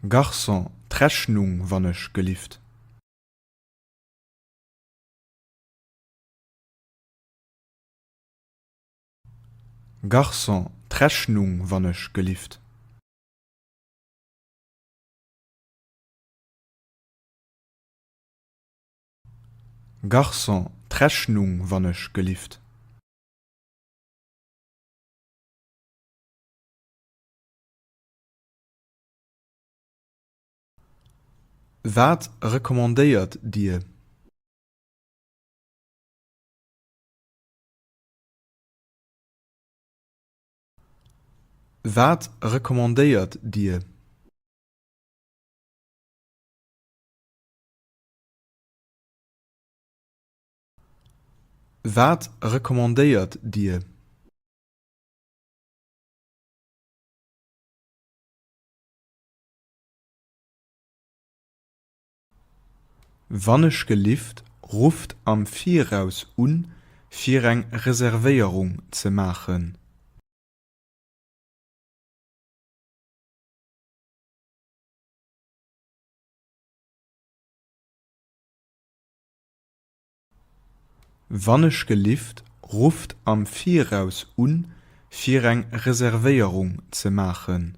Garçon, d'Rechnung wannnech gelieft. Garçon, d'Rechnung wannnech gelieft. Garçon, d'Rechnung wannnech gelieft. Wat rekommandéiert Dir? Wat rekommandéiert Dir? Wat rekommandéiert Dir? Wannnech gelieft ruft am Viraus fir eng Reservéierung ze machen. Wannnech gelieft ruft am Viraus fir eng Reservéierung ze machen.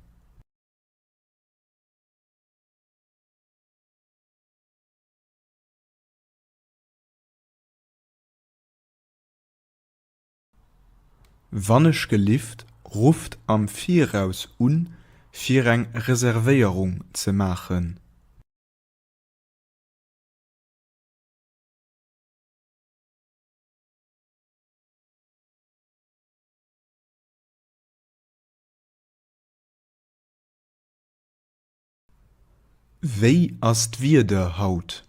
Wannnech gelieft ruft am Viraus fir eng Reservéierung ze machen. Wéi ass d'Wieder haut?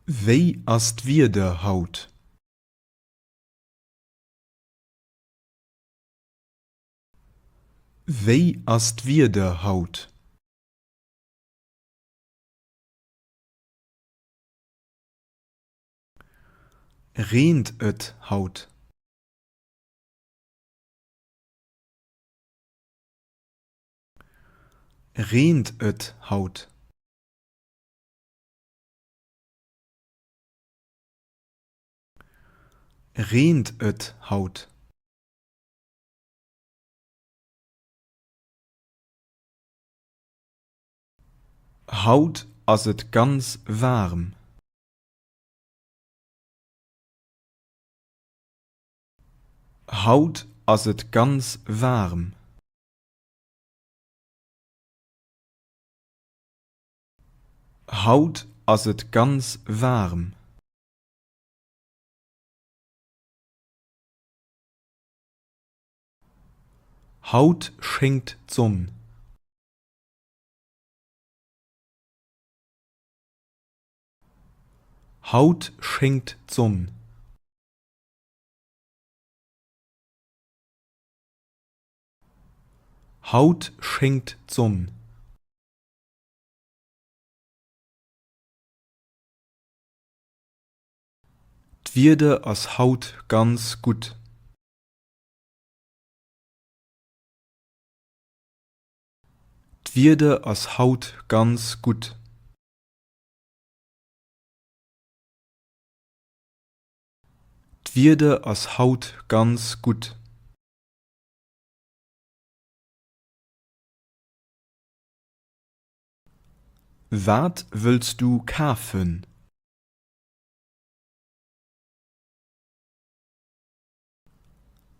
Wéi ass d'Wieder haut? Wéi ass d'Wieder haut? Reent et haut? Reent et haut? Reent et haut? Haut ass et ganz warm. Haut ass et ganz warm. Haut ass et ganz warm. Haut schenkt d'Sonn. Haut schenkt d'Sonn. Haut schenkt d'Sonn. D'Wierde ass haut ganz gut. D'Wierde ass haut ganz gut. D'Wierde ass haut ganz gut. Wat wëllst du kafen?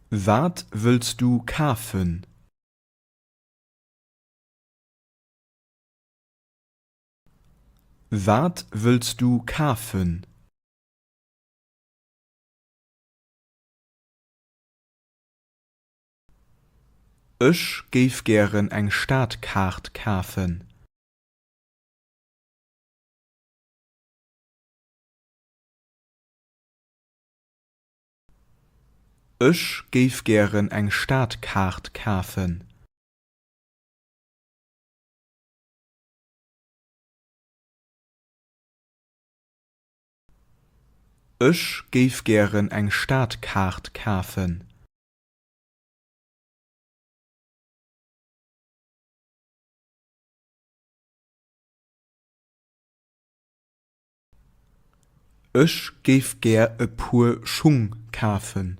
Wat wëllst du kafen? Wat wëllst du kafen? Ech géif gern eng Staatkart kafen. Ech géif gern eng Staatkart kafen. Ech géif gern eng Staatkart kafen. Ech geef gär e puer Schung kafen.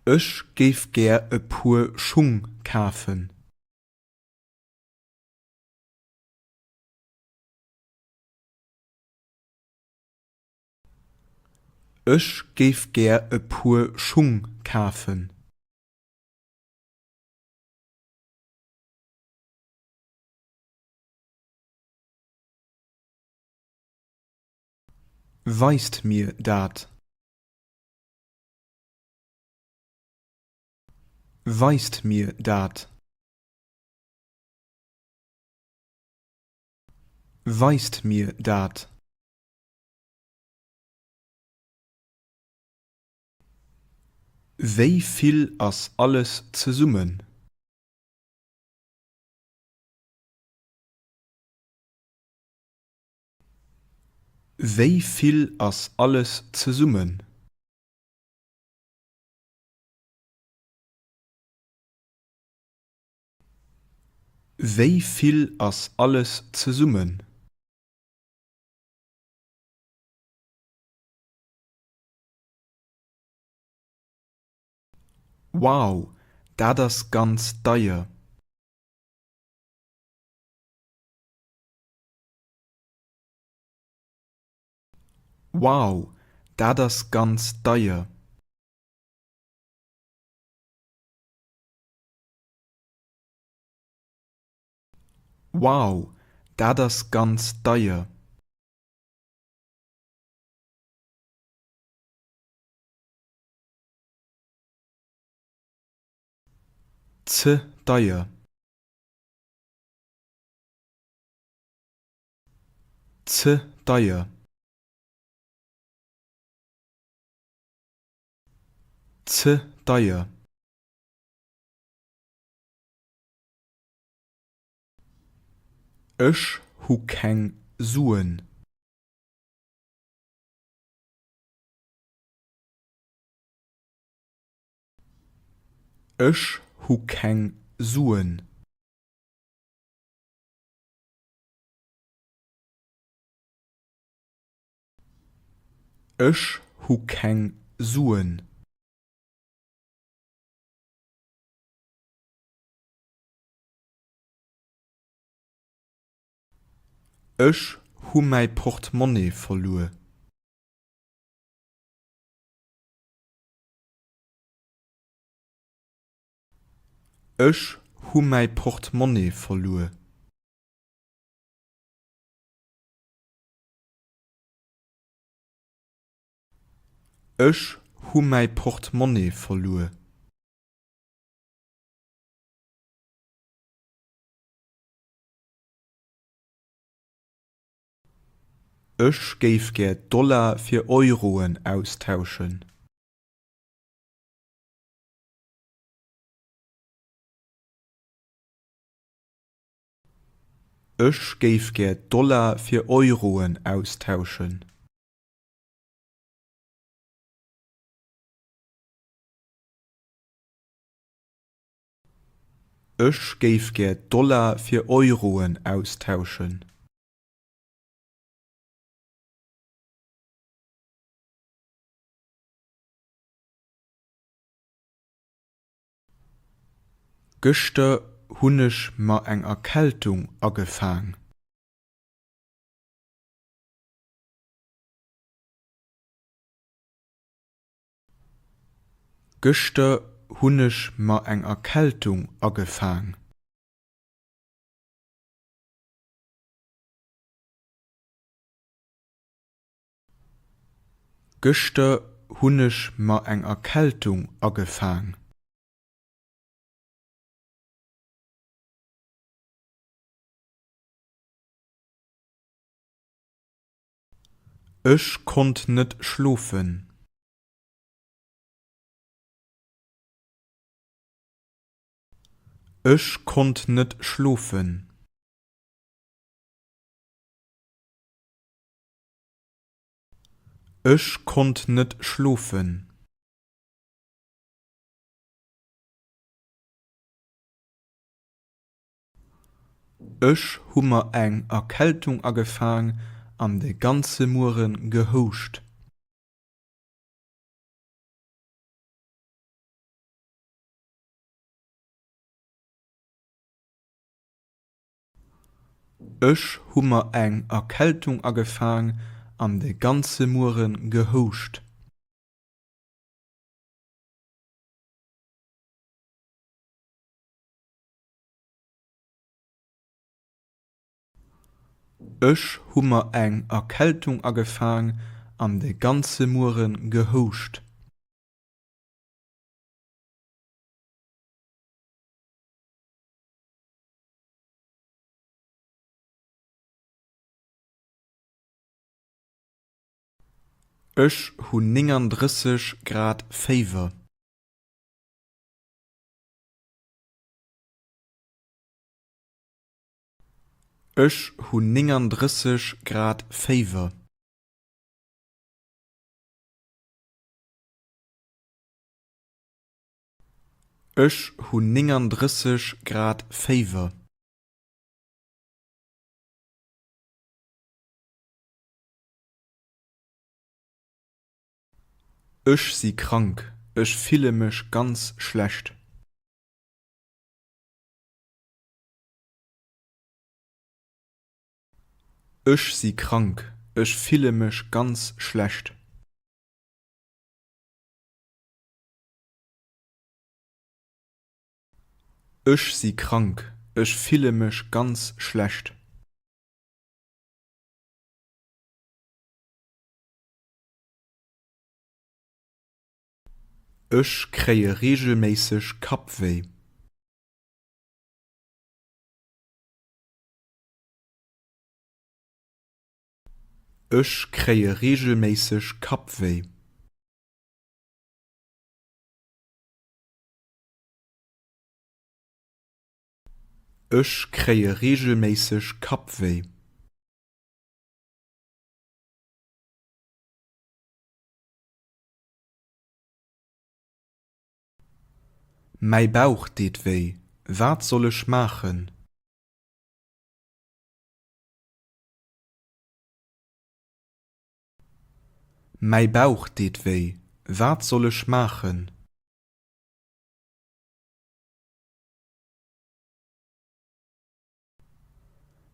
Ech geef gär e puer Schung kafen. Ech geef gär e puer Schung kafen. Weist mir dat. Weist mir dat. Weist mir dat. Wéi vill ass alles zesummen? Wéi vill ass alles zesummen? Wéi vill ass alles zesummen? Wow, dat ass ganz deier. Wow, dat ass ganz deier. Wow, dat ass ganz deier. Ze deier. Ze deier. Ze deier. Ech hu keng Suen. Ech hu keng Suen. Ech hu keng Suen. Ech hu mei Portemonnaie verlue. Ech hu mei Portemonnaie verlue. Ech hu mei Portemonnaie verlue. Ech geif gär Dollar fir Euroen austauschen. Ech geif gär Dollar fir Euroen austauschen. Ech geif gär Dollar fir Euroen austauschen. Gëster hunnech ma eng Erkältung agefang. Gëster hunnech ma eng Erkältung agefang. Gëster hunnech ma eng Erkältung agefang. Ech konnt net schlofen. Ech konnt net schlofen. Ech konnt net schlofen. Ech hummer eng Erkältung agefang an de ganze Muren gehocht. Ech hummer eng Erkältung agefang an de ganze Muren gehocht. Ech hummer eng Erkältung agefang an de ganze Muren gehocht. Ech hunn 39 Grad Féiver. Ech hunn 39 Grad Féiver. Ech hunn 39 Grad Féiver. Ech si krank, ech file mech ganz schlecht. Ech si krank, ech file mech ganz schlecht. Ech si krank, ech file mech ganz schlecht. Ech kreie regelméisseg Kapweh. Ech kreie regelméisseg Kapweh. Ech kreie regelméisseg Kapweh. Mei Bauch deet weh, wat soll ich machen? Mei Bauch deet weh, wat soll ich machen?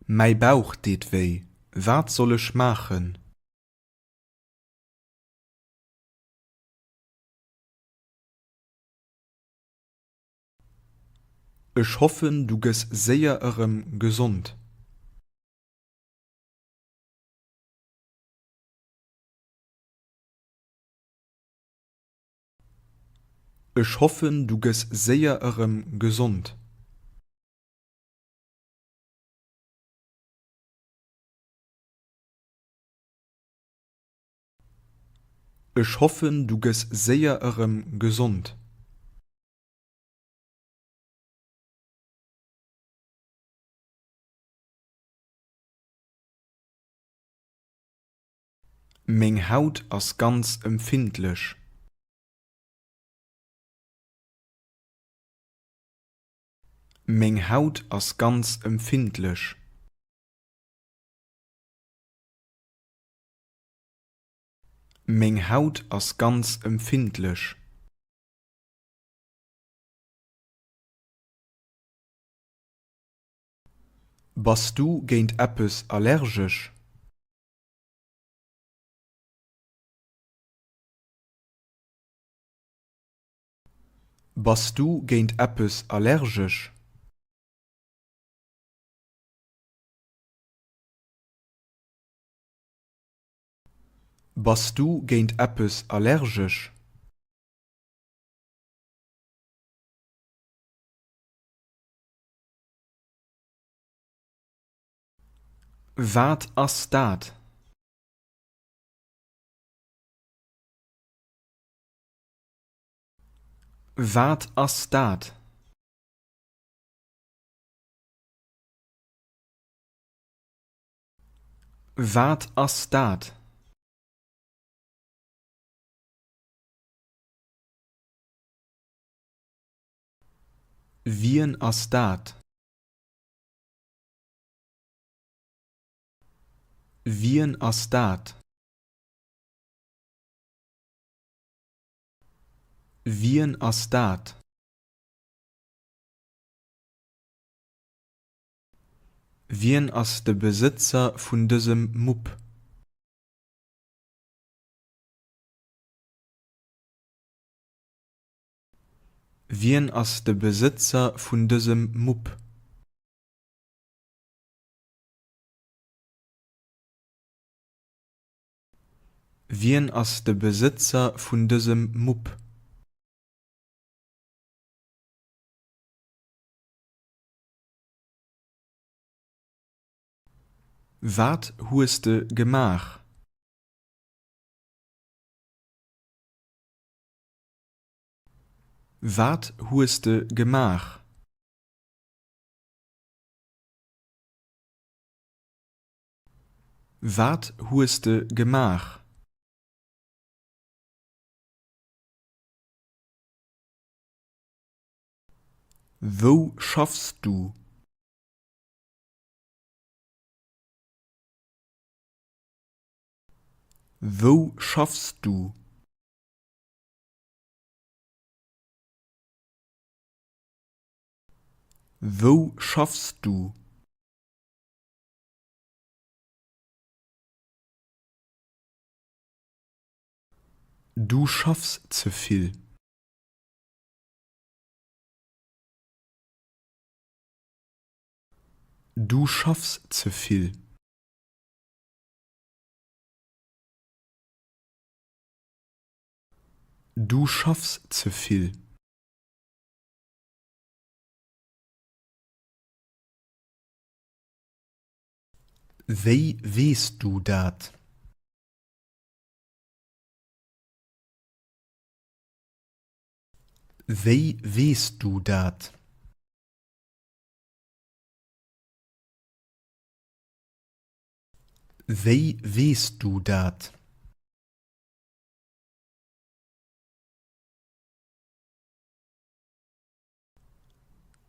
Mei Bauch deet weh, wat soll ich machen? Ich hoffen, du gehst sehr gesund. Ich hoffen, du gehst sehr gesund. Ich hoffen, du gehst sehr gesund. Meng Haut ass ganz empfindlich. Meng Haut ass ganz empfindlich. Meng Haut ass ganz empfindlich. Bist du géint eppes allergisch? Bist du géint eppes allergisch? Bist du géint eppes allergisch? Wat ass dat? Wat ass dat? Wat ass dat? Wien ass dat? Wien ass dat? Wien ass dat? Wien ass de Besitzer vun dësem Mupp? Wien ass de Besitzer vun dësem Mupp? Wien ass de Besitzer vun dësem Mupp? Wat hueste gemach? Wat hueste gemach? Wat hueste gemach? Wo schaffst du? Wo schaffst du? Wo schaffst du? Du schaffst zu viel. Du schaffst zu viel. Du schaffst zu viel. Wéi weest du dat? Wéi weest du dat? Wéi weest du dat?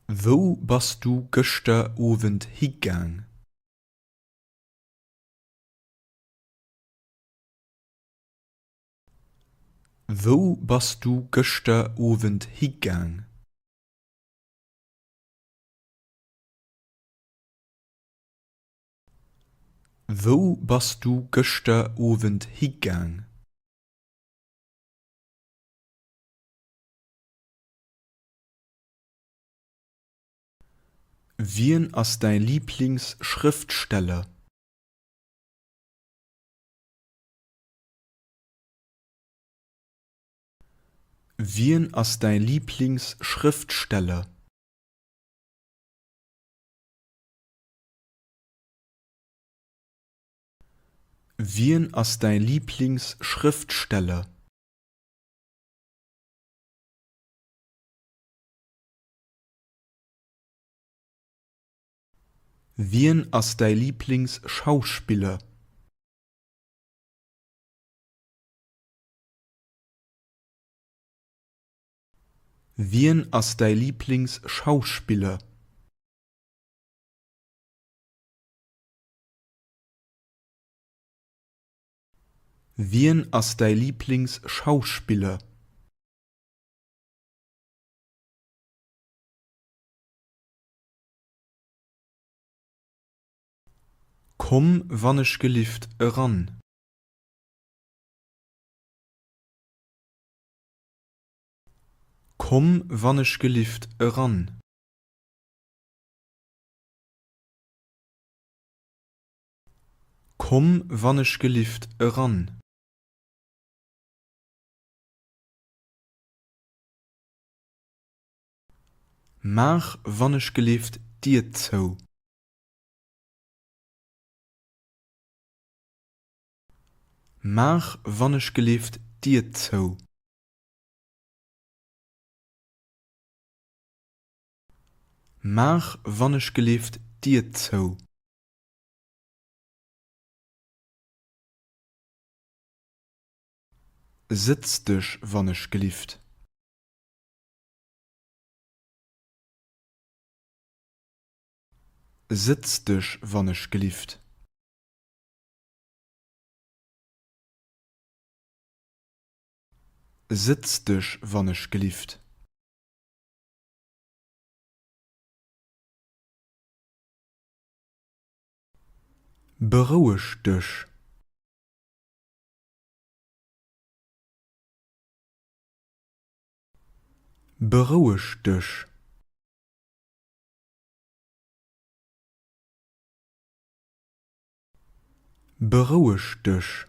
Wo bist du gëster Owend higang? Wo bist du gëster Owend higang? Wo bist du gëster Owend higang? Wien ass dein Lieblingsschriftsteller? Wien ass dein Lieblingsschriftsteller? Wien ass dein Lieblingsschriftsteller? Wien ass dein Lieblingsschauspieler? Wien ass dein Lieblingsschauspieler? Wien ass dein Lieblingsschauspieler? Komm wannnech gelieft ran. Komm wannnech gelieft ran. Komm wannnech gelieft ran. Mach wannnech gelieft Dir zou. Mach wannnech gelieft Dir zou. Mach wannnech gelieft Dir zou. Sitz dich wannnech gelieft. Sitz dich wannnech gelieft. Sitz dich, wann ich gelieft. Beruhig dich. Beruhig dich. Beruhig dich.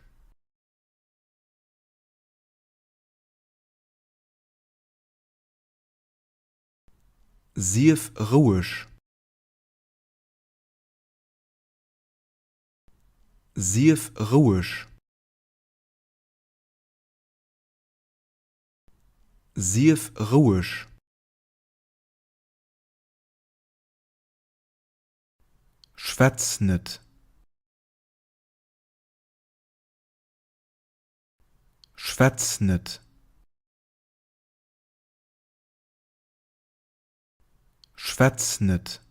Sief ruhig. Sief ruhig. Sief ruhig. Schwätz net. Schwätz net. Schwätz net.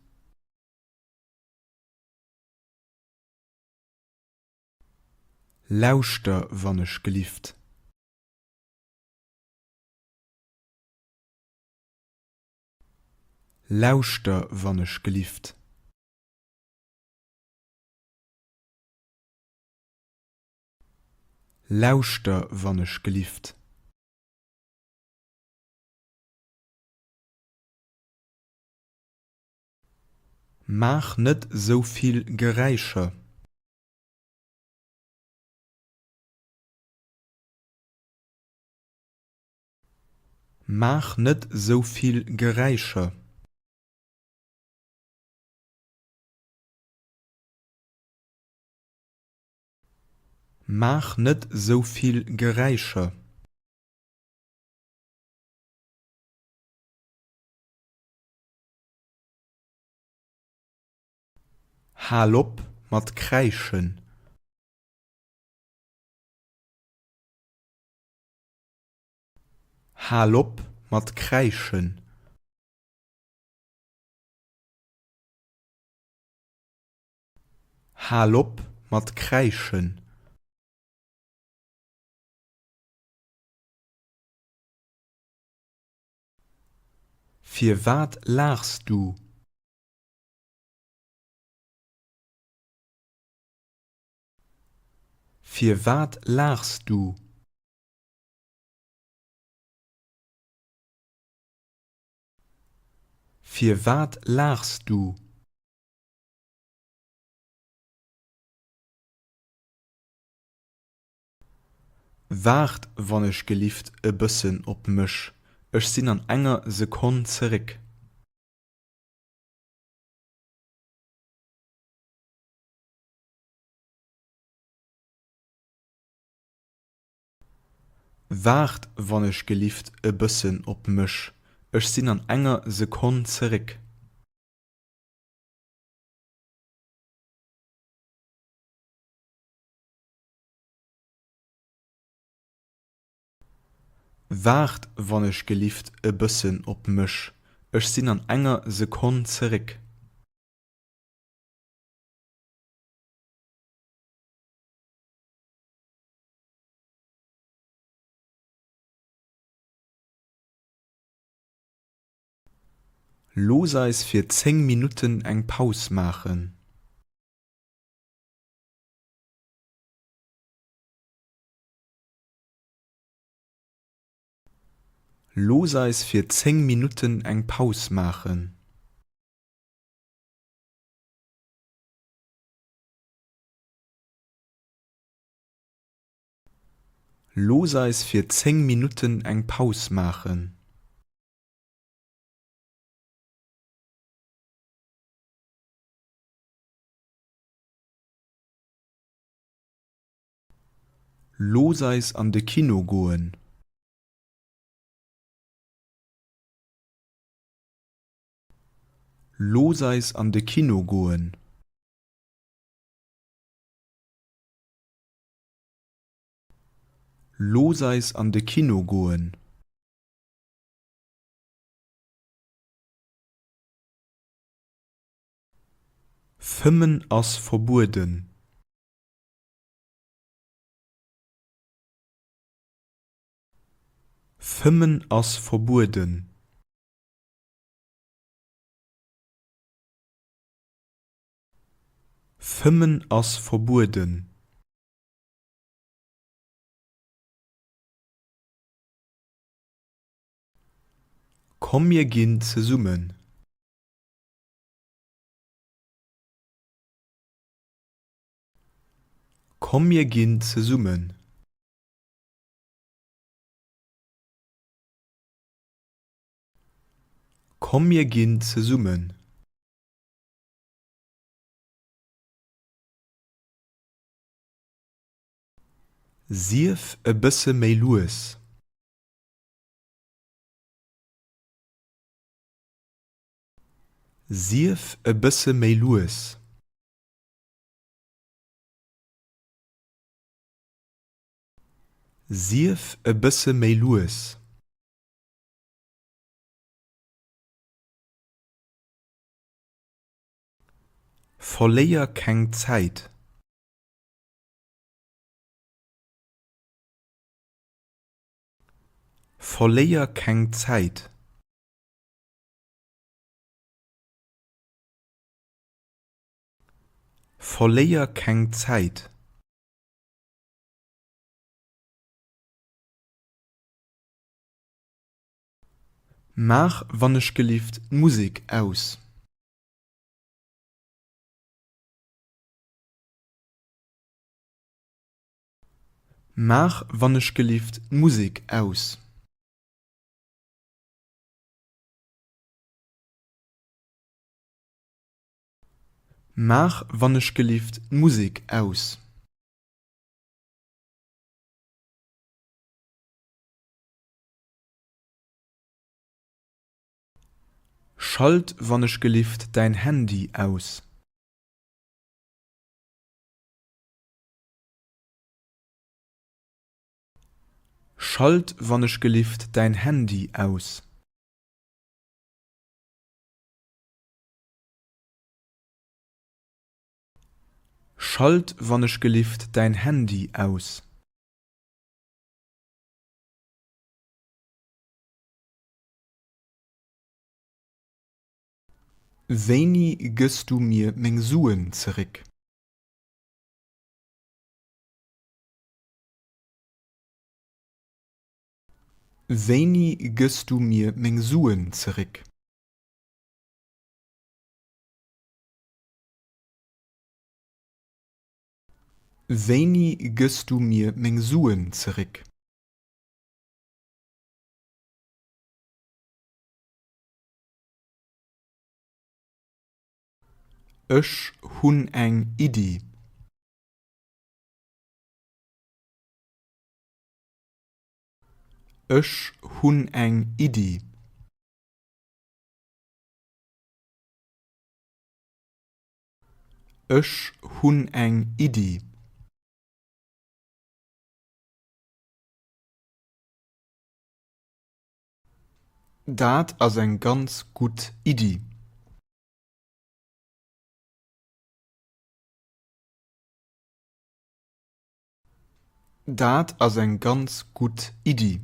Lauschter, wann ich gelieft. Lauschter, wann ich gelieft. Lauschter, wann ich gelieft. Mach net so viel Geräische. Mach net so viel Geräische. Mach net so viel Geräische. Hal op mat Kreischen. Hal op mat Kreischen. Hal op mat Kreischen. Für wat lachst du? Für wat lachst du? Für wat lachst du? Wart, wann ich gelieft e bëssen op mich. Ich sinn an enger Sekund zurück. Wart, wann ich gelieft e bëssen op mich. Ich sinn an enger Sekund zurück. Wart, wann ich gelieft e bëssen op mich. Ich sinn an enger Sekund zurück. Los eis für 10 Minuten eng Paus machen. Los eis für 10 Minuten eng Paus machen. Los eis für 10 Minuten eng Paus machen. Los eis an de Kino goen. Los eis an de Kino goen. Los eis an de Kino goen. Fimmen ass verboden. Fëmmen ass verbueden. Fëmmen ass verbueden. Komm mir ginn ze summen. Komm mir ginn ze summen. Komm mir ginn ze summen. Sief e bësse méi lues. Sief e bësse méi lues. Sief e bësse méi lues. Verléier keng Zäit. Verléier keng Zäit. Verléier keng Zäit. Mach wannnech gelieft Musik aus. Mach wannnech gelieft Musik aus. Mach wannnech gelieft Musik aus. Schalt wannnech gelieft dein Handy aus. Schalt wannnech gelieft dein Handy aus. Schalt wannnech gelieft dein Handy aus. Wéini gëst du mir még Suen zeréck? Wéini gëst du mir még Suen zeréck? Wéini gëst du mir még Suen zeréck? Ech hunn eng Idee. Ech hunn eng Idee. Ech hunn eng Idee. Dat ass eng ganz gut Idee. Dat ass eng ganz gut Idee.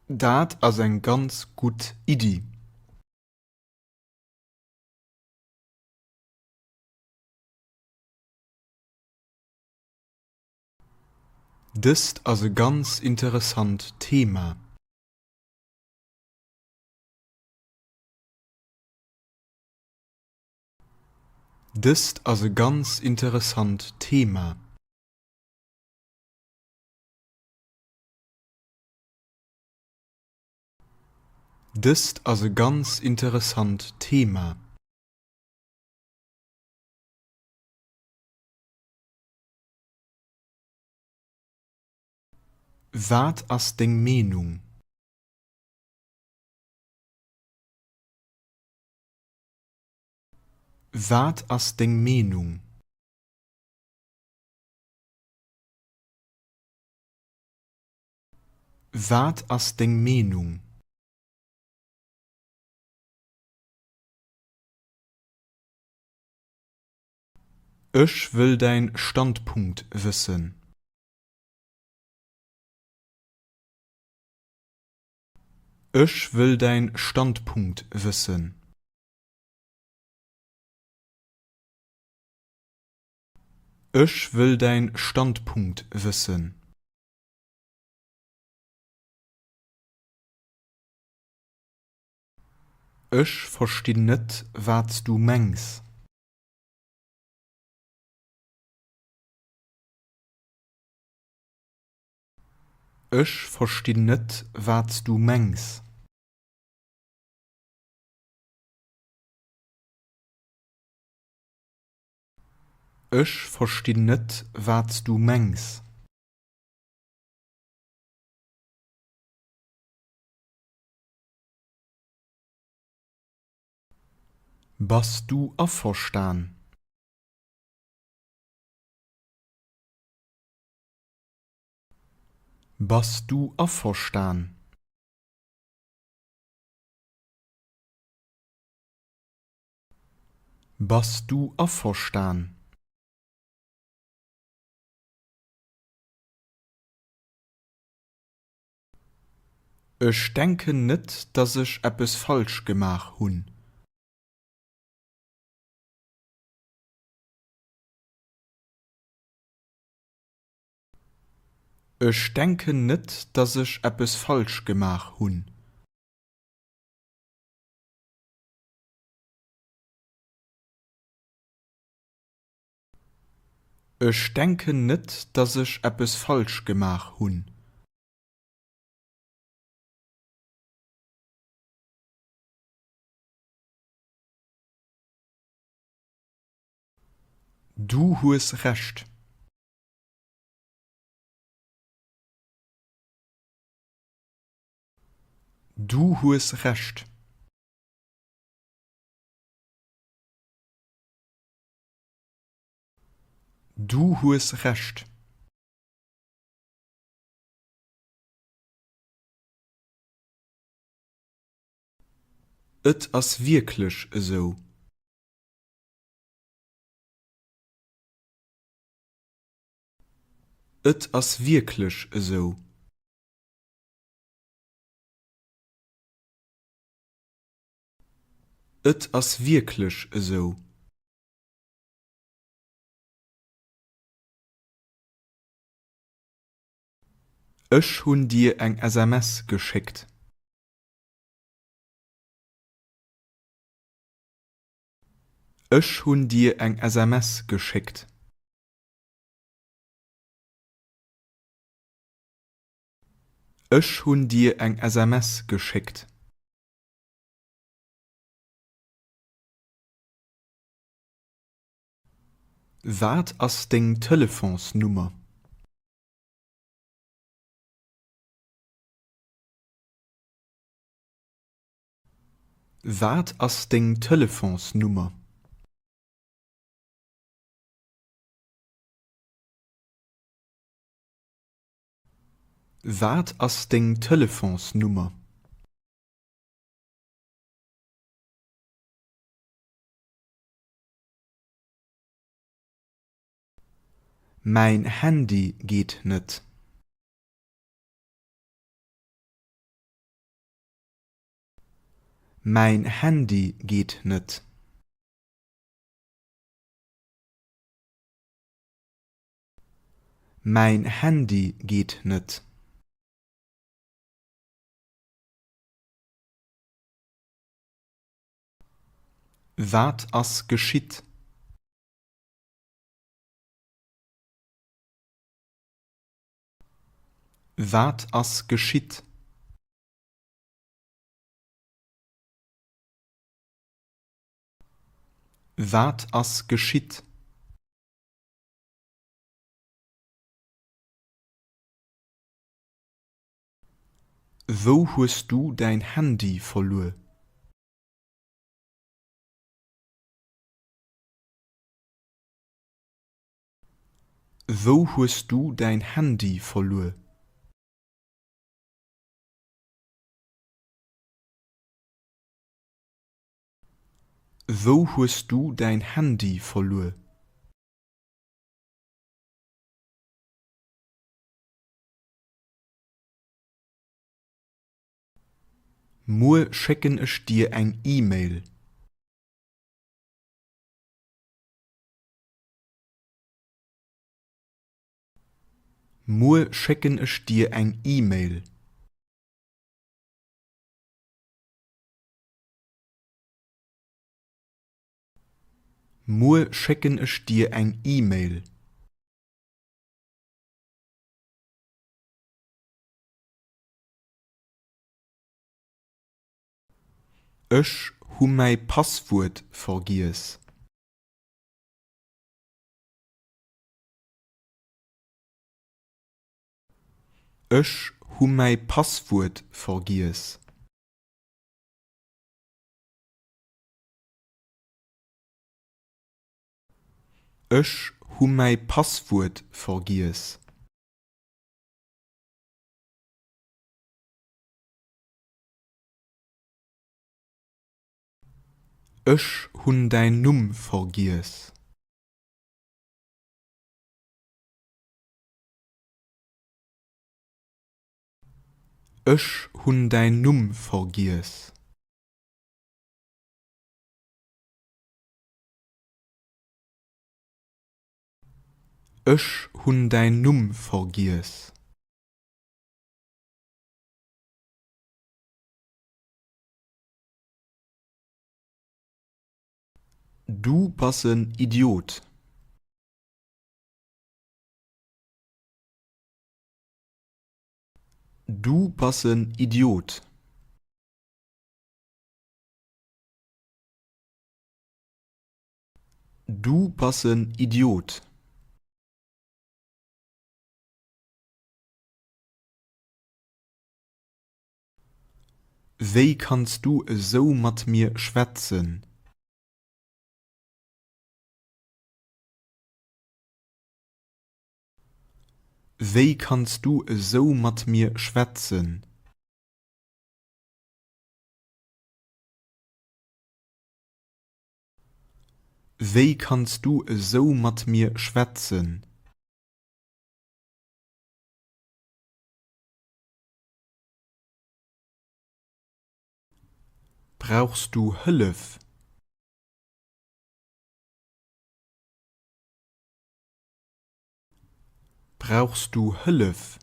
Dat ass eng ganz gut Idee. Dëst ass e ganz interessant Thema. Dëst ass e ganz interessant Thema. Dëst ass e ganz interessant Thema. Wat ass deng Menung? Wat ass deng Menung? Wat ass deng Menung? Ich will dein Standpunkt wissen. Ich will dein Standpunkt wissen. Ich will dein Standpunkt wissen. Ich versteh net, wat du mengst. Ich versteh net, wat du mengst. Ich versteh net, wat du mengst. Bist du afverstaan? Bist du afverstaan? Bist du afverstaan? Ich denke net, dass ich etwas falsch gemacht hun. Ich denke net, dass ich etwas falsch gemacht hun. Ich denke net, dass ich etwas falsch gemacht hun. Du hast recht. Du hast recht. Du hast recht. Et ist wirklich so. Et ist wirklich so. Et ist wirklich so. Ich hun dir eng SMS geschickt. Ich hun dir eng SMS geschickt. Ich hun dir eng SMS geschickt. Wat ist ding Telefonsnummer? Wat ist ding Telefonsnummer? Wat ist ding Telefonsnummer? Mein Handy geht net. Mein Handy geht net. Mein Handy geht net. Wat ist geschitt? Wat ist geschitt? Wat ist geschitt? Wo hast du dein Handy verloren? Wo hast du dein Handy verloren? Wo hast du dein Handy verloren? Mo schicken ich dir ein E-Mail. Mo schicken ich dir ein E-Mail. Mo schicken ich dir ein E-Mail. Ich hu mei Passwort vergies. Ich hu mei Passwort vergies. Ich hu mei Passwort vergies. Ich hun dein Numm vergies. Ich hun dein Numm vergies. Ich hun dein Numm vergies. Du bist ein Idiot. Du bist ein Idiot. Du bist ein Idiot. Wie kannst du so mit mir schwätzen? Wie kannst du so mit mir schwätzen? Wie kannst du so mit mir schwätzen? Brauchst du Hilfe? Brauchst du Hilfe?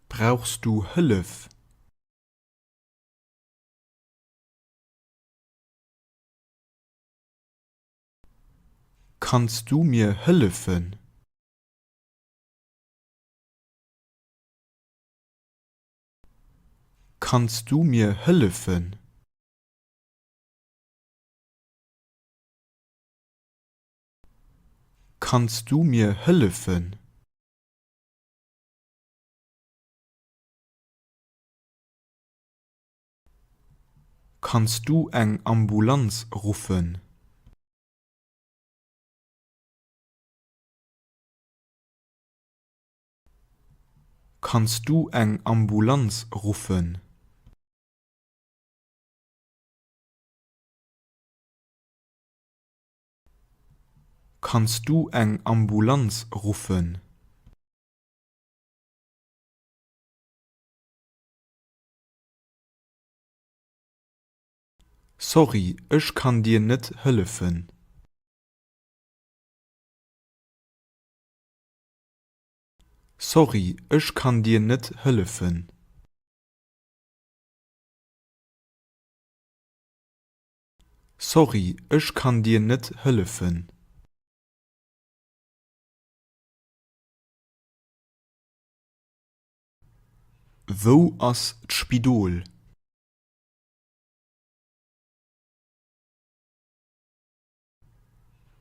Brauchst du Hilfe? Kannst du mir helfen? Kannst du mir helfen? Kannst du mir helfen? Kannst du eng Ambulanz rufen? Kannst du eng Ambulanz rufen? Kannst du eng Ambulanz rufen? Sorry, ich kann dir net helfen. Sorry, ich kann dir net helfen. Sorry, ich kann dir net helfen. Wo ass d'Spidol?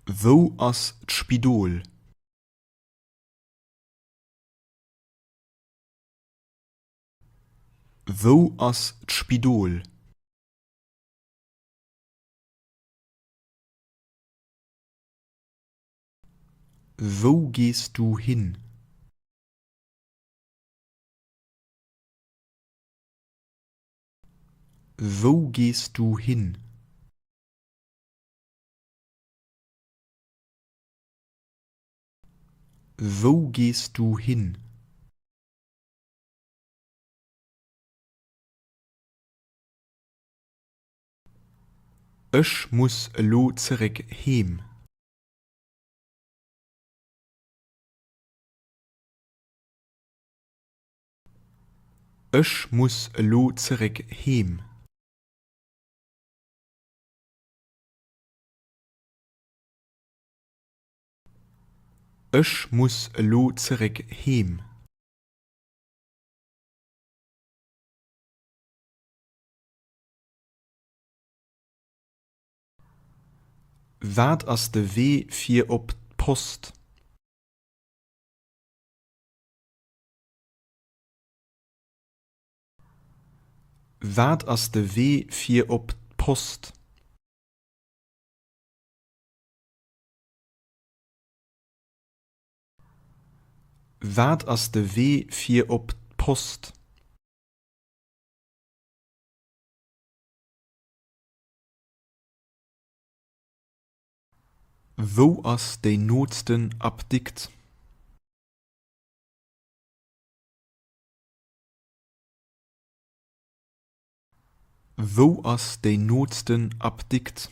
Wo ass d'Spidol? Wo ass d'Spidol? Wo gehst du hin? Wo gehst du hin? Wo gehst du hin? Ich muss lo zurück heim. Ich muss lo zurück heim. Ich muss lo zurück heim. Wat ass de Wee fir op d'Post? Wat ass de Wee fir op d'Post? Wat ass de Wee fir op d'Post? Wo ass déi Notsten abdikt? Wo ass déi Notsten abdikt?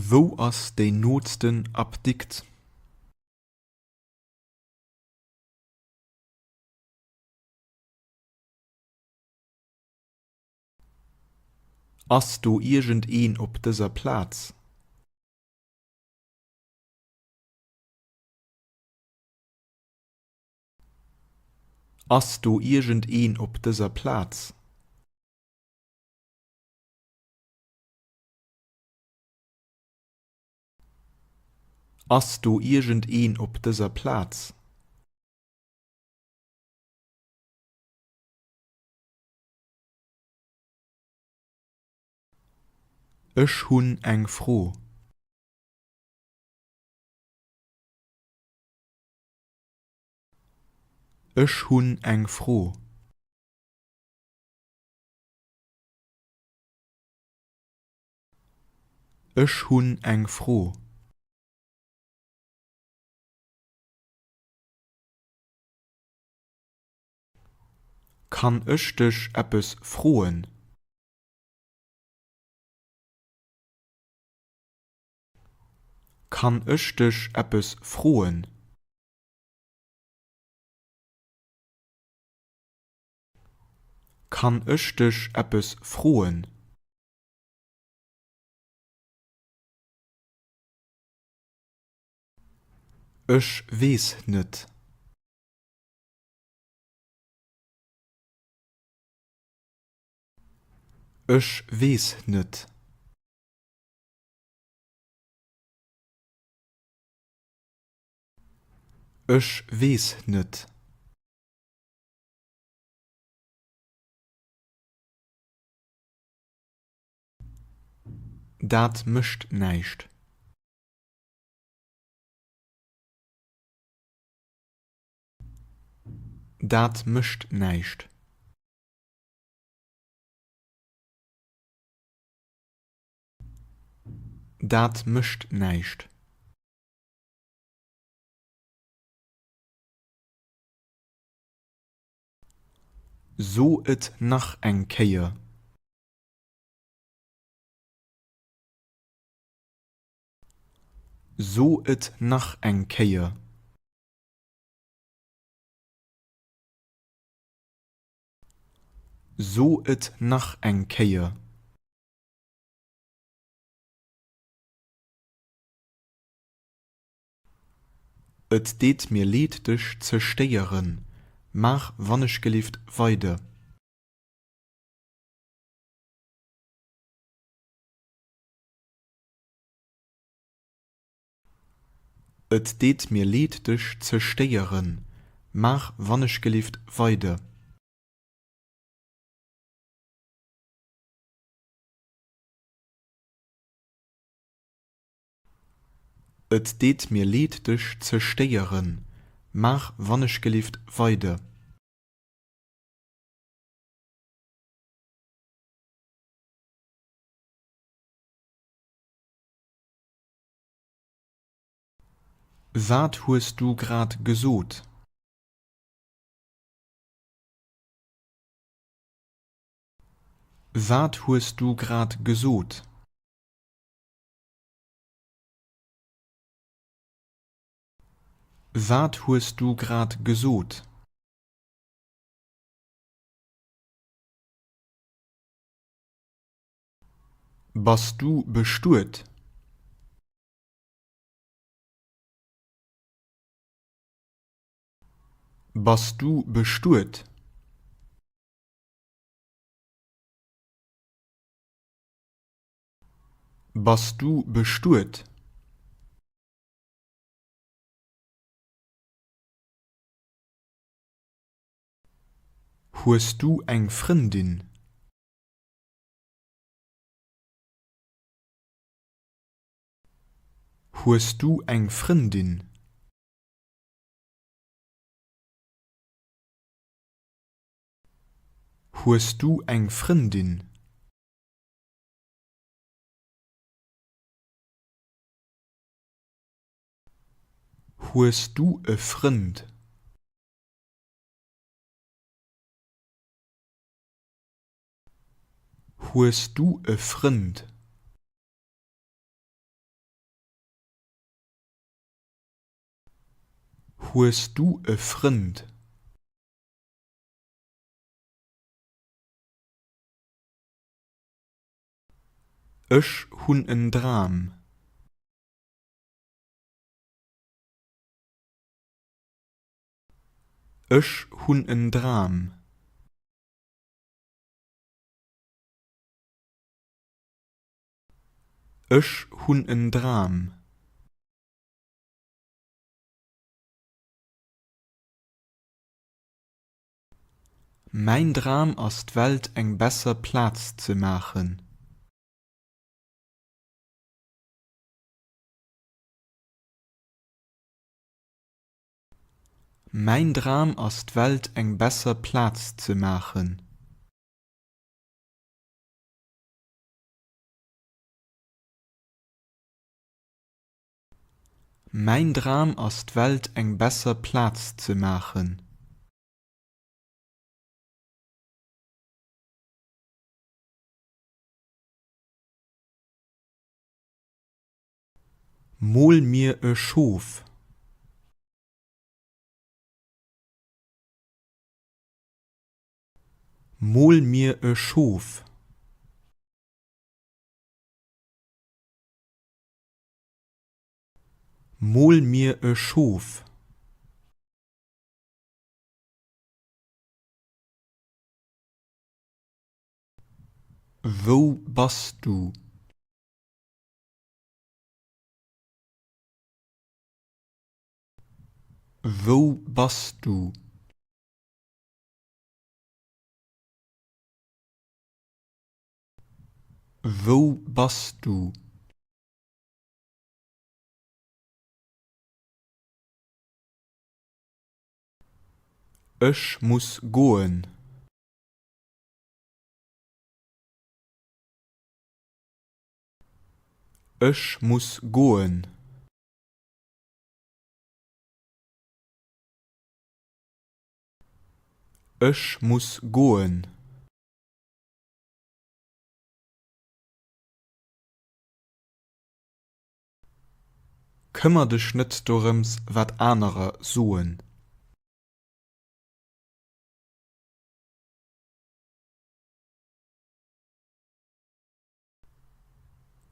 Wo ass déi Notsten abdikt? Ass du irgendeen op dëser Platz? Ass du irgendeen op dëser Platz? Ass du irgendeen op dëser Platz? Ech hunn eng Fro. Ech hunn eng Fro. Ech hunn eng Fro. Kann ech dech eppes froen? Kann ech dech eppes froen? Kann ech dech eppes froen? Ech wees net. Ech wees net. Ech wees net. Dat mischt neicht. Dat mischt neicht. Dat mischt neicht. So et nach eng Keier. So et nach eng Keier. So et nach eng Keier. Et deet mir leet dech zersteieren. Mach wannnech gelieft weide. Et deet mir leet dech zersteieren. Mach wannnech gelieft weide. Et deet mir leet dech zersteieren. Mach wannnech gelieft weide. Wat huest du grad gesot? Wat huest du grad gesot? Wat huest du grad gesot? Bist du bestuert? Bist du bestuert? Bist du bestuert? Huest du eng Frindin? Huest du eng Frindin? Huest du eng Frindin? Huest du e Frind? Huest du e Frind? Huest du e Frind? Ech hunn en Dram. Ech hunn en Dram. Ech hunn en Dram. Mein Dram ass d'Welt eng besser Platz ze machen. Mein Dram ass d'Welt eng besser Platz ze machen. Mein Dram ass d'Welt eng besser Platz ze machen. Mol mir e Schof. Mol mir e Schof. Mol mir e Schof. Wo bist du? Wo bist du? Wo bist du? Ich muss goen. Ich muss goen. Ich muss goen. Kümmer dich net dorems, wat anere suen.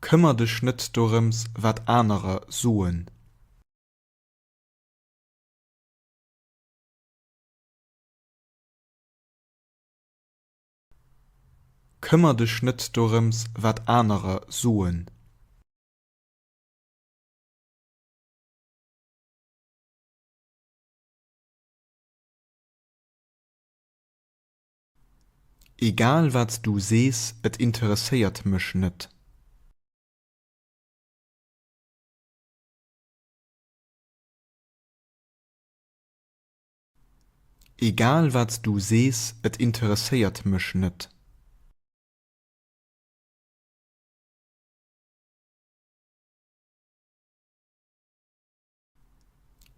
Kümmer dich net dorems, wat anere suen. Kümmer dich net dorems, wat anere suen. Egal wat du sees, et interessiert mich net. Egal wat du sees, et interessiert mich net.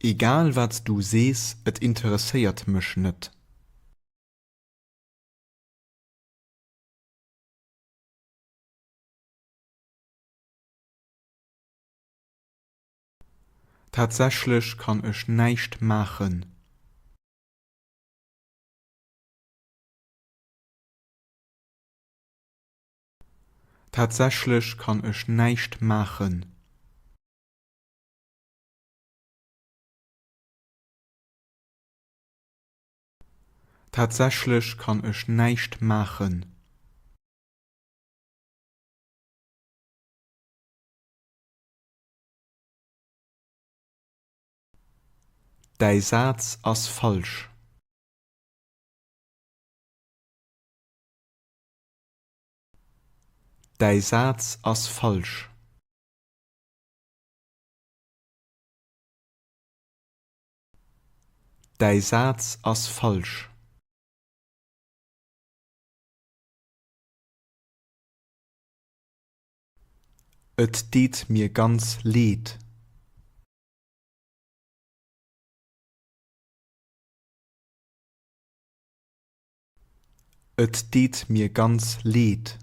Egal wat du sees, et interessiert mich net. Tatsächlich kann ich nicht machen. Tatsächlich kann ich nicht machen. Tatsächlich kann ich nicht machen. Dei Satz ass falsch. Dei Satz ass falsch. Dei Satz ass falsch. Et diet mir ganz leet. Et diet mir ganz leet.